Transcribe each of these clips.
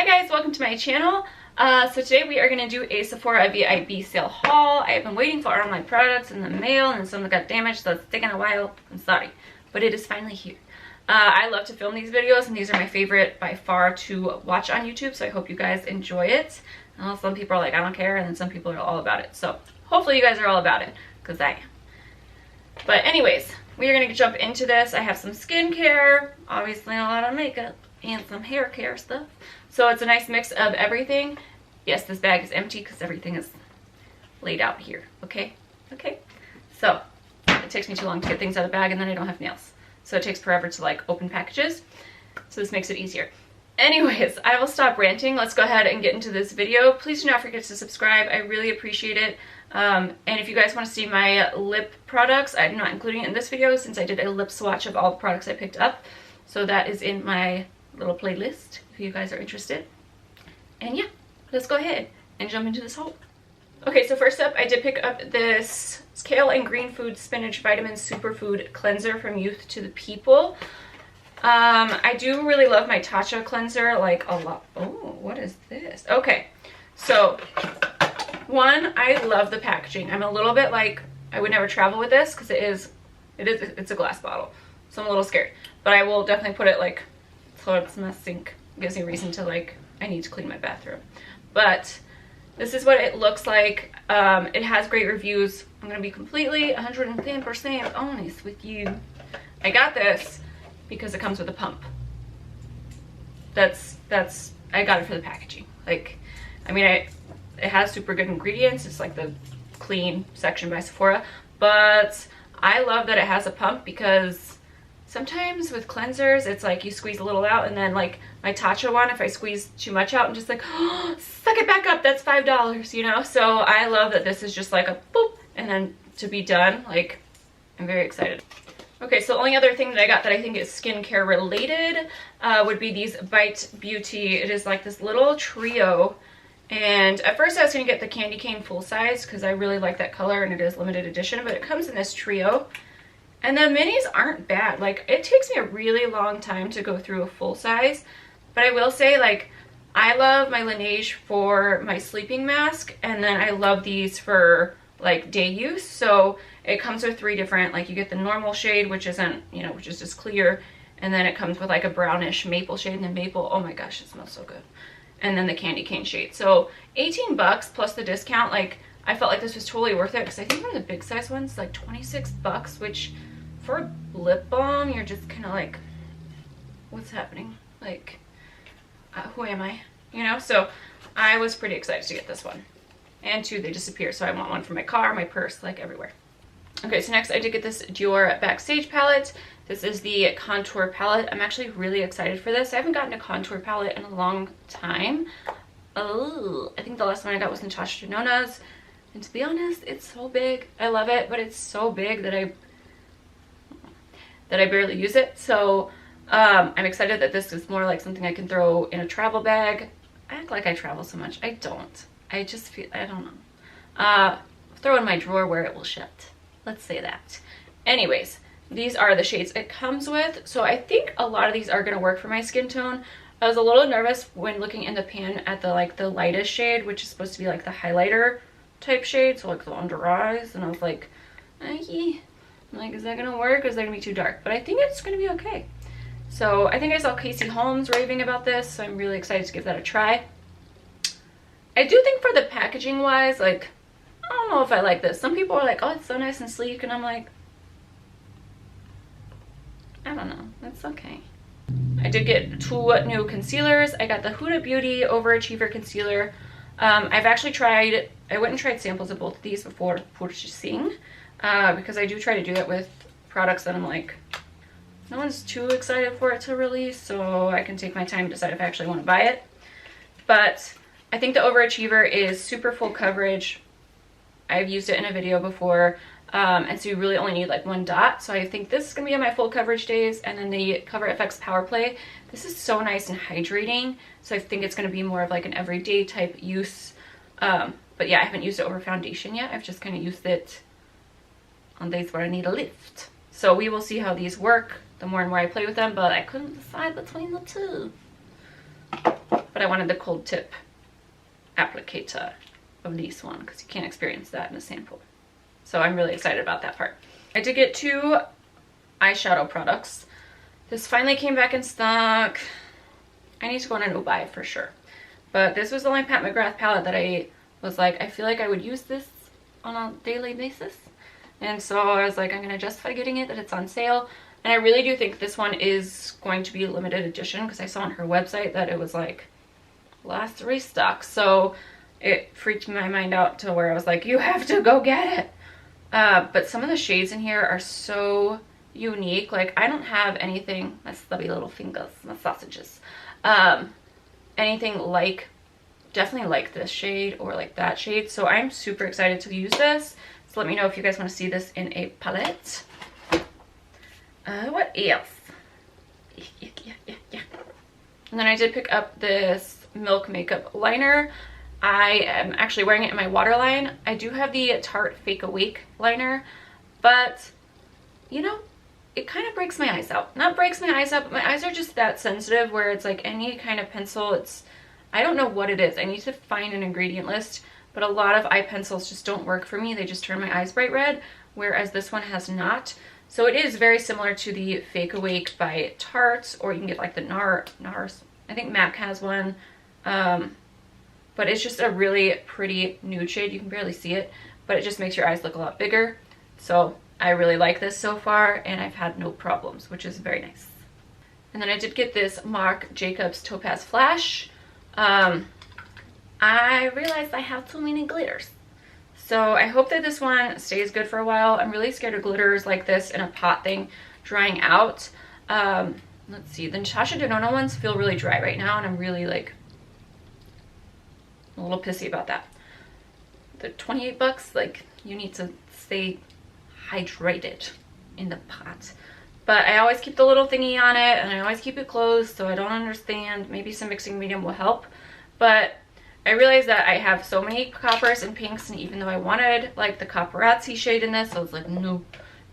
guys, welcome to my channel. So today we are going to do a Sephora VIB sale haul. I have been waiting for all my products in the mail and some got damaged, so it's taken a while. I'm sorry, but it is finally here. I love to film these videos and these are my favorite by far to watch on YouTube, so I hope you guys enjoy it. Some people are like, I don't care, and then some people are all about it. So hopefully you guys are all about it, because I am. But anyways, we are going to jump into this. I have some skincare, obviously a lot of makeup, and some hair care stuff. So it's a nice mix of everything. Yes, this bag is empty because everything is laid out here. Okay? Okay? So it takes me too long to get things out of the bag, and then I don't have nails. So it takes forever to like open packages. So this makes it easier. Anyways, I will stop ranting. Let's go ahead and get into this video. Please do not forget to subscribe. I really appreciate it. And if you guys want to see my lip products, I'm not including it in this video since I did a lip swatch of all the products I picked up. So that is in my little playlist if you guys are interested. And yeah, let's go ahead and jump into this haul. Okay, so first up, I did pick up this Kale and Green Food Spinach Vitamin Superfood Cleanser from Youth to the People. I do really love my Tatcha cleanser, like a lot. Oh, what is this? Okay, so one, I love the packaging. I'm a little bit like, I would never travel with this because it's a glass bottle. So I'm a little scared, but I will definitely put it like, so it's in the sink. It gives me a reason to like, I need to clean my bathroom. But this is what it looks like. It has great reviews. I'm going to be completely 110% honest with you. I got this because it comes with a pump. I got it for the packaging. Like, I mean, it has super good ingredients. It's like the clean section by Sephora. But I love that it has a pump because sometimes with cleansers, it's like you squeeze a little out and then like my Tatcha one, if I squeeze too much out, I'm just like, oh, suck it back up, that's $5, you know? So I love that this is just like a boop and then to be done. Like, I'm very excited. Okay, so the only other thing that I got that I think is skincare related would be these Bite Beauty. It is like this little trio. And at first I was going to get the candy cane full size because I really like that color and it is limited edition, but it comes in this trio. And the minis aren't bad. Like, it takes me a really long time to go through a full size. But I will say, like, I love my Laneige for my sleeping mask. And then I love these for, like, day use. So it comes with 3 different, like, you get the normal shade, which isn't, you know, which is just clear. And then it comes with, like, a brownish maple shade. And the maple, oh my gosh, it smells so good. And then the candy cane shade. So 18 bucks plus the discount. Like, I felt like this was totally worth it. Because I think one of the big size ones is, like, 26 bucks, which for lip balm, you're just kind of like, what's happening? Like, who am I? You know? So I was pretty excited to get this one. And 2, they disappear. So I want one for my car, my purse, like everywhere. Okay, so next I did get this Dior Backstage palette. This is the contour palette. I'm actually really excited for this. I haven't gotten a contour palette in a long time. Oh, I think the last one I got was Natasha Denona's. And to be honest, it's so big. I love it, but it's so big that I barely use it. So I'm excited that this is more like something I can throw in a travel bag. I act like I travel so much. I don't. I just feel, I don't know. Throw in my drawer where it will shut. Let's say that. Anyways, these are the shades it comes with. So I think a lot of these are going to work for my skin tone. I was a little nervous when looking in the pan at the like the lightest shade, which is supposed to be like the highlighter type shade. So like the under eyes. And I was like, yeah. I'm like, is that gonna work or is that gonna be too dark? But I think it's gonna be okay. So I think I saw Casey Holmes raving about this, so I'm really excited to give that a try. I do think for the packaging wise, like, I don't know if I like this. Some people are like, oh, it's so nice and sleek, and I'm like, I don't know, it's okay. I did get 2 new concealers. I got the Huda Beauty Overachiever Concealer. I've actually tried, I went and tried samples of both of these before purchasing. Because I do try to do that with products that I'm like, no one's too excited for it to release, so I can take my time to decide if I actually want to buy it. But I think the Overachiever is super full coverage. I've used it in a video before, and so you really only need like 1 dot. So I think this is going to be on my full coverage days. And then the Cover FX Power Play, this is so nice and hydrating. So I think it's going to be more of like an everyday type use. But yeah, I haven't used it over foundation yet. I've just kind of used it on days where I need a lift. So we will see how these work the more and more I play with them, but I couldn't decide between the 2. But I wanted the cold tip applicator of this one because you can't experience that in a sample. So I'm really excited about that part. I did get 2 eyeshadow products. This finally came back in stock. I need to go on a new buy for sure. But this was the only Pat McGrath palette that I was like, I feel like I would use this on a daily basis. And so I was like, I'm going to justify getting it, that it's on sale. And I really do think this one is going to be limited edition because I saw on her website that it was like last restock. So it freaked my mind out to where I was like, you have to go get it. But some of the shades in here are so unique. Like, I don't have anything, my stubby little fingers, my sausages, anything like, definitely like this shade or like that shade. So I'm super excited to use this. So let me know if you guys want to see this in a palette. What else? And then I did pick up this Milk Makeup liner. I am actually wearing it in my waterline. I do have the Tarte Fake Awake liner, but you know, it kind of breaks my eyes out. Not breaks my eyes out, but my eyes are just that sensitive where it's like any kind of pencil, it's, I don't know what it is. I need to find an ingredient list, but a lot of eye pencils just don't work for me. They just turn my eyes bright red, whereas this one has not. So it is very similar to the Fake Awake by Tarte, or you can get like the NARS. I think MAC has one. But it's just a really pretty nude shade. You can barely see it, but it just makes your eyes look a lot bigger. So I really like this so far, and I've had no problems, which is very nice. And then I did get this Marc Jacobs Topaz Flash. I realized I have too many glitters. So I hope that this one stays good for a while. I'm really scared of glitters like this in a pot thing drying out. Let's see, the Natasha Denona ones feel really dry right now, and I'm really like a little pissy about that. The 28 bucks, like, you need to stay hydrated in the pot. But I always keep the little thingy on it, and I always keep it closed, so I don't understand. Maybe some mixing medium will help. But I realized that I have so many coppers and pinks, and even though I wanted like the Copperazzi shade in this, I was like, no,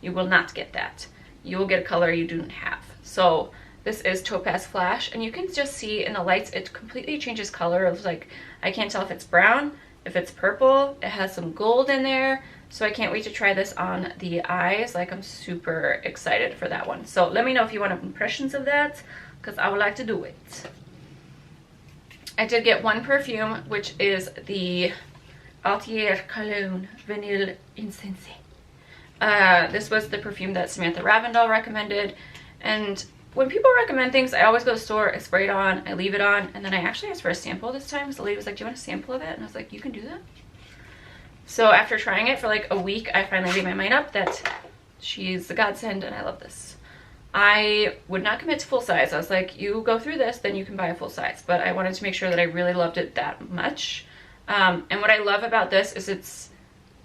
you will not get that. You will get a color you don't have. So this is Topaz Flash, and you can just see in the lights it completely changes color. It's like, I can't tell if it's brown, if it's purple. It has some gold in there, so I can't wait to try this on the eyes. Like, I'm super excited for that one. So let me know if you want impressions of that, because I would like to do it. I did get one perfume, which is the Altier Cologne Vanille Incense. This was the perfume that Samantha Ravindal recommended, and when people recommend things, I always go to the store, I spray it on, I leave it on, and then I actually asked for a sample this time. So the lady was like, do you want a sample of it? And I was like, you can do that. So after trying it for like a week, I finally made my mind up that she's a godsend, and I love this. I would not commit to full size. I was like, you go through this, then you can buy a full size. But I wanted to make sure that I really loved it that much. And what I love about this is it's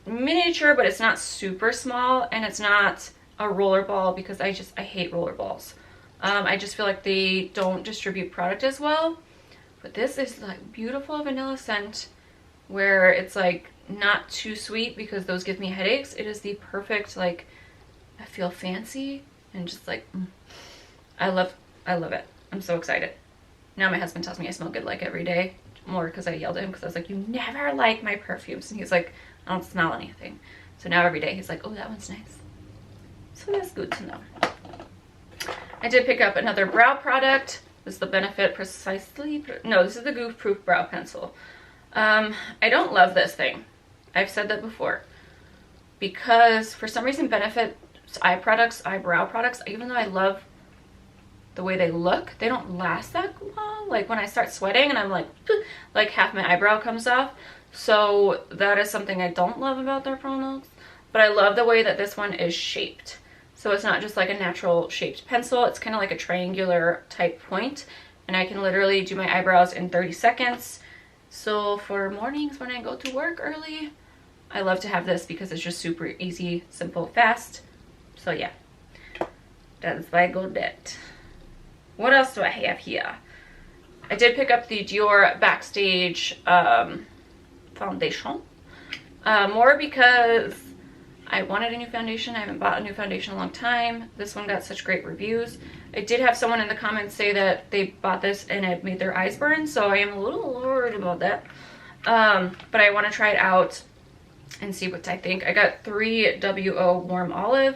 miniature, but it's not super small, and it's not a rollerball, because I hate rollerballs. I just feel like they don't distribute product as well. But this is like beautiful vanilla scent where it's like not too sweet because those give me headaches. It is the perfect, like, I feel fancy and just like, I love it. I'm so excited. Now my husband tells me I smell good like every day, more because I yelled at him because I was like, you never like my perfumes. And he's like, I don't smell anything. So now every day he's like, oh, that one's nice. So that's good to know. I did pick up another brow product. This is the Benefit Precisely. No, this is the Goof Proof Brow Pencil. I don't love this thing. I've said that before. Because for some reason Benefit eyebrow products, even though I love the way they look, they don't last that long. Like when I start sweating and I'm like half my eyebrow comes off. So that is something I don't love about their products. But I love the way that this one is shaped. So it's not just like a natural shaped pencil. It's kind of like a triangular type point. And I can literally do my eyebrows in 30 seconds. So for mornings when I go to work early, I love to have this because it's just super easy, simple, fast. So yeah, that's why I go that. What else do I have here? I did pick up the Dior Backstage foundation. More because I wanted a new foundation. I haven't bought a new foundation in a long time. This one got such great reviews. I did have someone in the comments say that they bought this and it made their eyes burn, so I am a little worried about that. But I want to try it out and see what I think. I got 3 WO Warm Olive.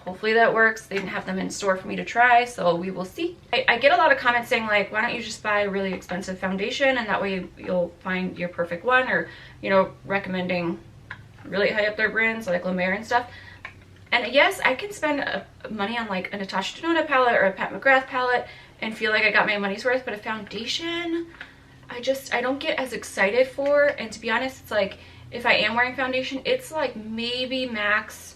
Hopefully that works. They didn't have them in store for me to try, so we will see. I get a lot of comments saying like, why don't you just buy a really expensive foundation and that way you'll find your perfect one, or, you know, recommending really high up their brands like La Mer and stuff. And yes, I can spend money on like a Natasha Denona palette or a Pat McGrath palette and feel like I got my money's worth, but a foundation, I don't get as excited for. And to be honest, it's like, if I am wearing foundation, it's like maybe max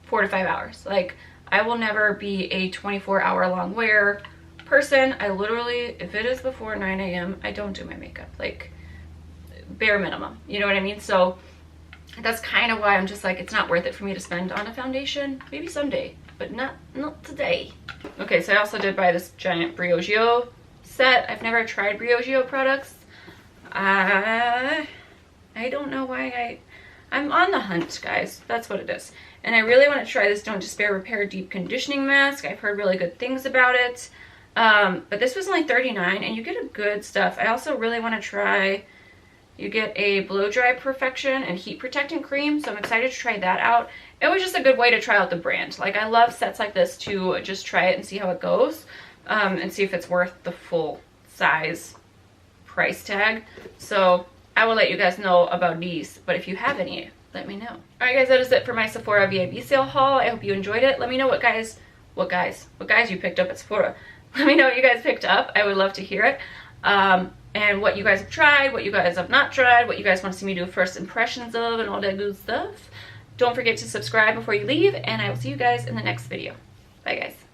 4 to 5 hours. Like, I will never be a 24-hour long wear person. I literally, if it is before 9 a.m., I don't do my makeup, like bare minimum, you know what I mean? So that's kind of why I'm just like, it's not worth it for me to spend on a foundation. Maybe someday, but not today. Okay, so I also did buy this giant Briogeo set. I've never tried Briogeo products. I don't know why I'm on the hunt, guys. That's what it is. And I really want to try this Don't Despair Repair Deep Conditioning Mask. I've heard really good things about it. But this was only $39 and you get a good stuff. I also really want to try, you get a Blow Dry Perfection and Heat Protectant Cream. So I'm excited to try that out. It was just a good way to try out the brand. Like, I love sets like this to just try it and see how it goes. And see if it's worth the full size price tag. So I will let you guys know about these, but if you have any, let me know. All right, guys, that is it for my Sephora VIB sale haul. I hope you enjoyed it. Let me know what guys you picked up at Sephora. Let me know what you guys picked up. I would love to hear it. And what you guys have tried, what you guys have not tried, what you guys want to see me do first impressions of, and all that good stuff. Don't forget to subscribe before you leave, and I will see you guys in the next video. Bye, guys.